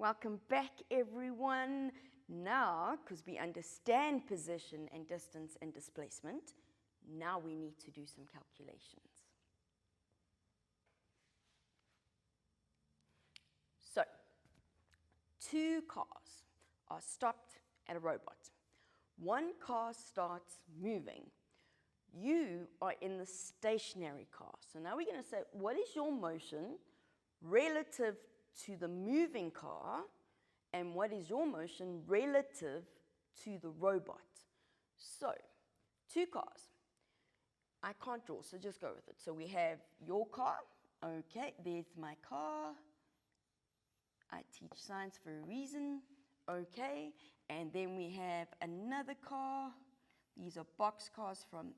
Welcome back, everyone. Now, because we understand position and distance and displacement, now we need to do some calculations. So, two cars are stopped at a robot. One car starts moving. You are in the stationary car. So now we're going to say, what is your motion relative to the moving car, and what is your motion relative to the robot? So, two cars. I can't draw, so just go with it. So we have your car. Okay, there's my car. I teach science for a reason. Okay, and then we have another car. These are boxcars from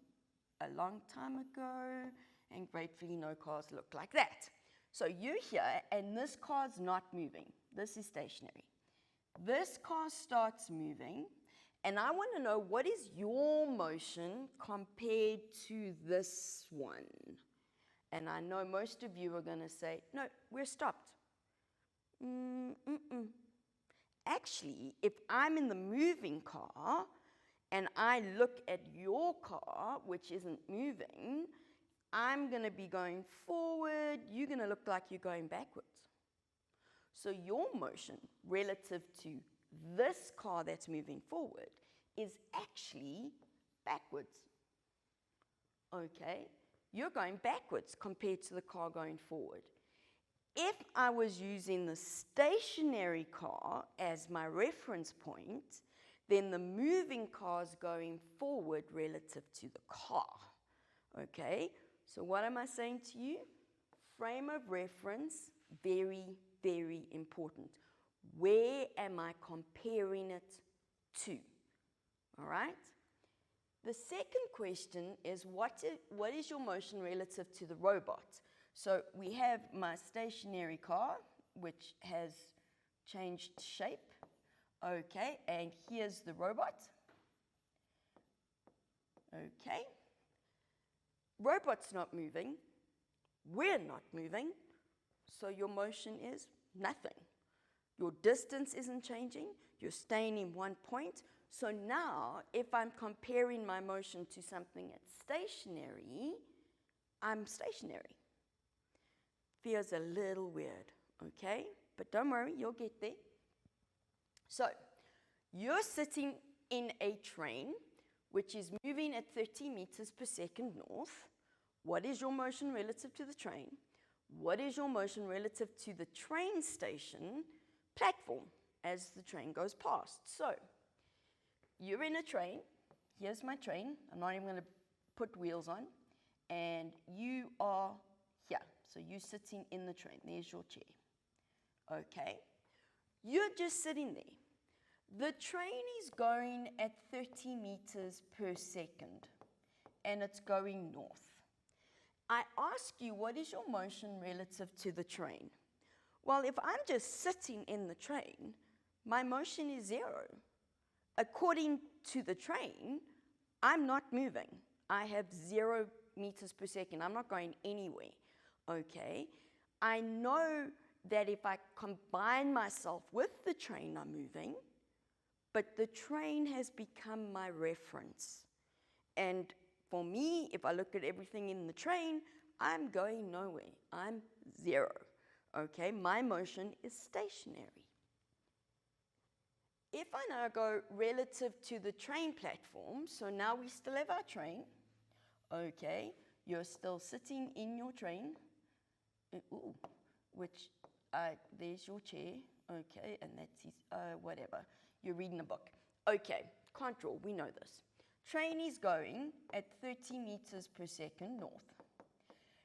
a long time ago, and gratefully no cars look like that. So you're here, and this car's not moving. This is stationary. This car starts moving, and I want to know what is your motion compared to this one. And I know most of you are going to say, no, we're stopped. Actually, if I'm in the moving car, and I look at your car, which isn't moving, I'm going to be going forward, you're going to look like you're going backwards. So your motion relative to this car that's moving forward is actually backwards. Okay? You're going backwards compared to the car going forward. If I was using the stationary car as my reference point, then the moving car is going forward relative to the car. Okay? So what am I saying to you? Frame of reference, very, very important. Where am I comparing it to? All right? The second question is what is your motion relative to the robot? So we have my stationary car, which has changed shape. Okay, and here's the robot. Okay. Robot's not moving. We're not moving. So your motion is nothing. Your distance isn't changing. You're staying in one point. So now, if I'm comparing my motion to something that's stationary, I'm stationary. Feels a little weird, okay? But don't worry, you'll get there. So, you're sitting in a train which is moving at 30 meters per second north. What is your motion relative to the train? What is your motion relative to the train station platform as the train goes past? So, you're in a train. Here's my train. I'm not even going to put wheels on. And you are here. So, you're sitting in the train. There's your chair. Okay. You're just sitting there. The train is going at 30 meters per second, and it's going north. I ask you, what is your motion relative to the train? Well, if I'm just sitting in the train, my motion is zero. According to the train, I'm not moving. I have 0 meters per second. I'm not going anywhere. Okay? I know that if I combine myself with the train, I'm moving, but the train has become my reference. And for me, if I look at everything in the train, I'm going nowhere. I'm 0. Okay, my motion is stationary. If I now go relative to the train platform, so now we still have our train. Okay, you're still sitting in your train. Ooh, which, there's your chair. Okay, and that's his, whatever. You're reading a book. Okay, can't draw, we know this. Train is going at 30 meters per second north.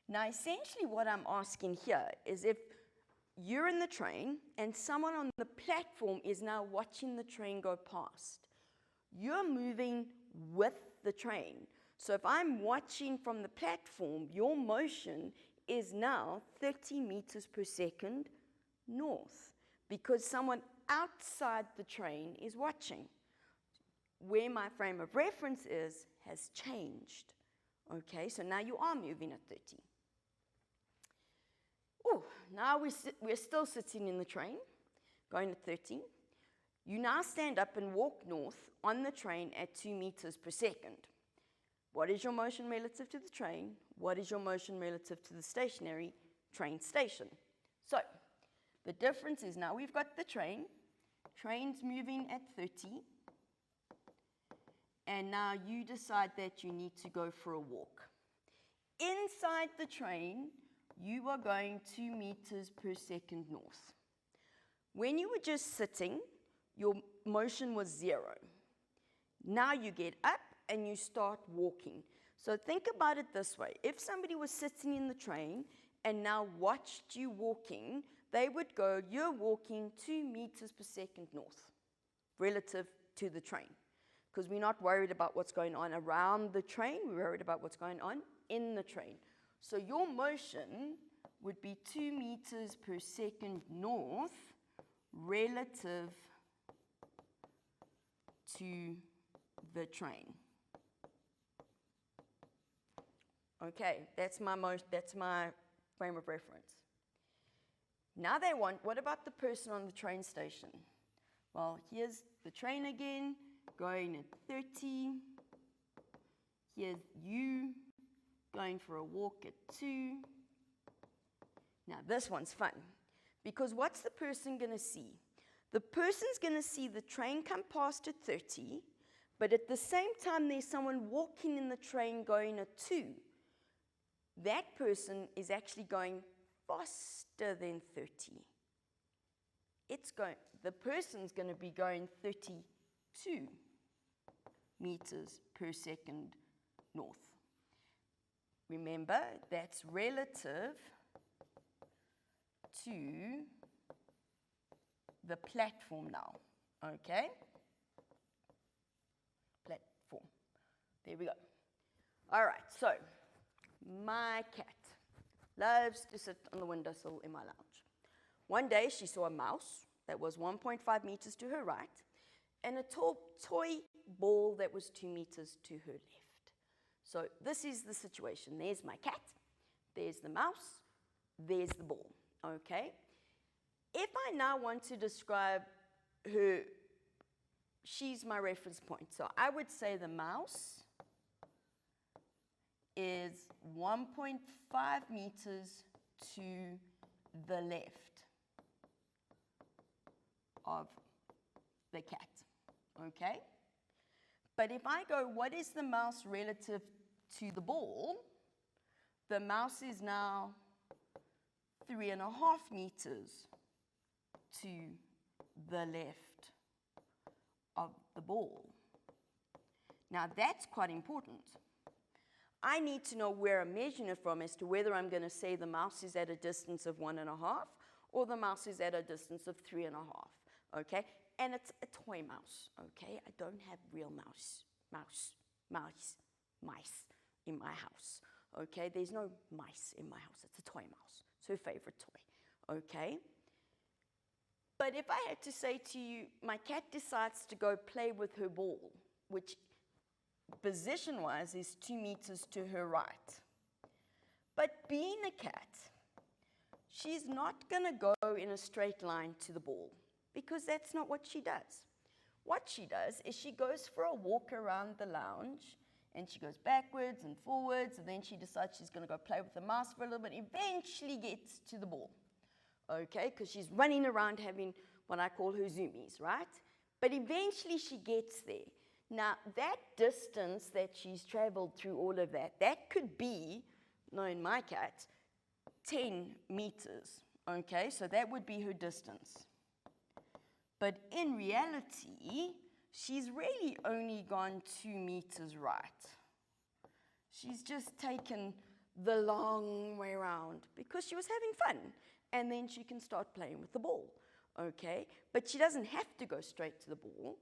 Now, essentially what I'm asking here is if you're in the train and someone on the platform is now watching the train go past, you're moving with the train. So if I'm watching from the platform, your motion is now 30 meters per second north because someone outside the train is watching. Where my frame of reference is has changed. Okay, so now you are moving at 30. Oh, now we're still sitting in the train. going at 30. You now stand up and walk north on the train at 2 meters per second. What is your motion relative to the train? What is your motion relative to the stationary train station? So, the difference is now we've got the train's moving at 30, and now you decide that you need to go for a walk. Inside the train, you are going 2 meters per second north. When you were just sitting, your motion was 0. Now you get up and you start walking. So think about it this way. If somebody was sitting in the train and now watched you walking, they would go, you're walking 2 meters per second north relative to the train. Because we're not worried about what's going on around the train, we're worried about what's going on in the train. So your motion would be 2 meters per second north relative to the train. Okay, that's my frame of reference. Now they want, what about the person on the train station? Well, here's the train again, going at 30. Here's you going for a walk at 2. Now this one's fun, because what's the person going to see? The person's going to see the train come past at 30, but at the same time there's someone walking in the train going at 2. That person is actually going faster than 30. The person's going to be going 32 meters per second north. Remember, that's relative to the platform now, okay? Platform. There we go. All right, so my cat loves to sit on the windowsill in my lounge. One day she saw a mouse that was 1.5 meters to her right and a toy ball that was 2 meters to her left. So this is the situation. There's my cat, there's the mouse, there's the ball, okay? If I now want to describe her, she's my reference point. So I would say the mouse is 1.5 meters to the left of the cat, okay? But if I go, what is the mouse relative to the ball? The mouse is now 3.5 meters to the left of the ball. Now that's quite important. I need to know where I'm measuring it from as to whether I'm going to say the mouse is at a distance of 1.5 or the mouse is at a distance of 3.5, okay? And it's a toy mouse, okay? I don't have real mice in my house, okay? There's no mice in my house. It's a toy mouse. It's her favorite toy, okay? But if I had to say to you, my cat decides to go play with her ball, which position-wise is 2 meters to her right. But being a cat, she's not going to go in a straight line to the ball because that's not what she does. What she does is she goes for a walk around the lounge and she goes backwards and forwards, and then she decides she's going to go play with the mouse for a little bit, eventually gets to the ball, okay, because she's running around having what I call her zoomies, right? But eventually she gets there. Now, that distance that she's traveled through all of that, that could be, knowing my cat, 10 meters, okay? So that would be her distance. But in reality, she's really only gone 2 meters right. She's just taken the long way around because she was having fun. And then she can start playing with the ball, okay? But she doesn't have to go straight to the ball.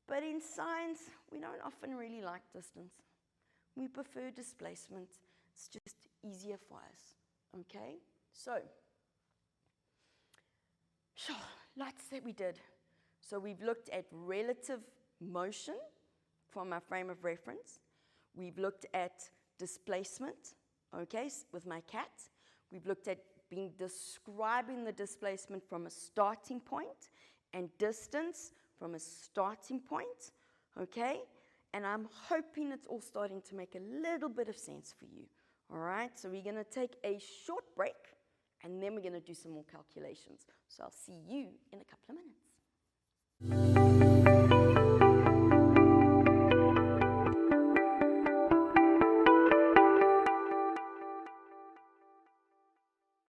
But in science, we don't often really like distance. We prefer displacement. It's just easier for us, okay? So, lots that we did. So we've looked at relative motion from our frame of reference. We've looked at displacement, okay, with my cat. We've looked at been describing the displacement from a starting point and distance from a starting point, okay? And I'm hoping it's all starting to make a little bit of sense for you, all right? So we're going to take a short break, and then we're going to do some more calculations. So I'll see you in a couple of minutes.